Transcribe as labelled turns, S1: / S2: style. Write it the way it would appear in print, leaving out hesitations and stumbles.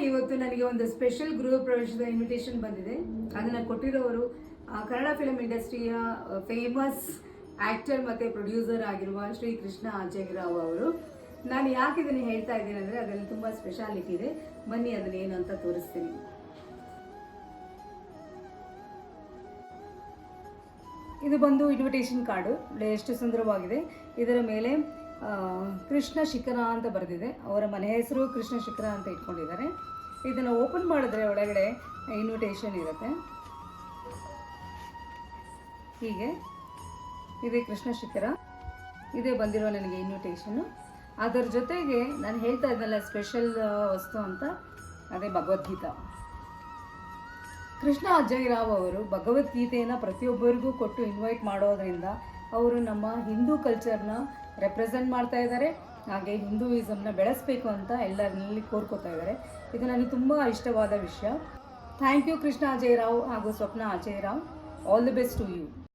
S1: ಇವತ್ತು ನನಗೆ ಒಂದು ಸ್ಪೆಷಲ್ ಗೃಹ ಪ್ರವೇಶದ ಇನ್ವಿಟೇಷನ್ ಬಂದಿದೆ. ಅದನ್ನು ಕೊಟ್ಟಿರೋರು ಕನ್ನಡ ಫಿಲಂ ಇಂಡಸ್ಟ್ರಿಯ ಫೇಮಸ್ ಆ್ಯಕ್ಟರ್ ಮತ್ತು ಪ್ರೊಡ್ಯೂಸರ್ ಆಗಿರುವ ಶ್ರೀ ಕೃಷ್ಣ ಅಜಯರಾವ್ ಅವರು. ನಾನು ಯಾಕೆ ಇದನ್ನು ಹೇಳ್ತಾ ಇದ್ದೀನಿ ಅಂದರೆ ಅದರಲ್ಲಿ ತುಂಬ ಸ್ಪೆಷಾಲಿಟಿ ಇದೆ. ಬನ್ನಿ ಅದನ್ನೇನು ಅಂತ ತೋರಿಸ್ತೀನಿ. ಇದು ಬಂದು ಇನ್ವಿಟೇಷನ್ ಕಾರ್ಡು, ಎಷ್ಟು ಸುಂದರವಾಗಿದೆ. ಇದರ ಮೇಲೆ ಕೃಷ್ಣ ಶಿಖರ ಅಂತ ಬರೆದಿದೆ. ಅವರ ಮನೆ ಹೆಸರು ಕೃಷ್ಣ ಶಿಖರ ಅಂತ ಇಟ್ಕೊಂಡಿದ್ದಾರೆ. ಇದನ್ನು ಓಪನ್ ಮಾಡಿದ್ರೆ ಒಳಗಡೆ ಇನ್ವಿಟೇಷನ್ ಇರುತ್ತೆ. ಹೀಗೆ ಇದೆ ಕೃಷ್ಣ ಶಿಖರ, ಇದೇ ಬಂದಿರೋ ನನಗೆ ಇನ್ವಿಟೇಷನ್ನು. ಅದರ ಜೊತೆಗೆ ನಾನು ಹೇಳ್ತಾ ಇದ್ದಲ್ಲ ಸ್ಪೆಷಲ್ ವಸ್ತು ಅಂತ, ಅದೇ ಭಗವದ್ಗೀತಾ. ಕೃಷ್ಣ ಅಜಯರಾವ್ ಅವರು ಭಗವದ್ಗೀತೆಯನ್ನು ಪ್ರತಿಯೊಬ್ಬರಿಗೂ ಕೊಟ್ಟು ಇನ್ವೈಟ್ ಮಾಡೋದ್ರಿಂದ ಅವರು ನಮ್ಮ ಹಿಂದೂ ಕಲ್ಚರ್ನ ರೆಪ್ರೆಸೆಂಟ್ ಮಾಡ್ತಾ ಇದ್ದಾರೆ. ಹಾಗೆ ಹಿಂದೂಯಿಸಮ್ನ ಬೆಳೆಸಬೇಕು ಅಂತ ಎಲ್ಲರಲ್ಲಿ ಕೋರ್ಕೋತಾ ಇದ್ದಾರೆ. ಇದು ನನಗೆ ತುಂಬ ಇಷ್ಟವಾದ ವಿಷಯ. ಥ್ಯಾಂಕ್ ಯು ಕೃಷ್ಣ ಅಜಯರಾವ್ ಹಾಗೂ Swapna Ajayrao. All the best to you.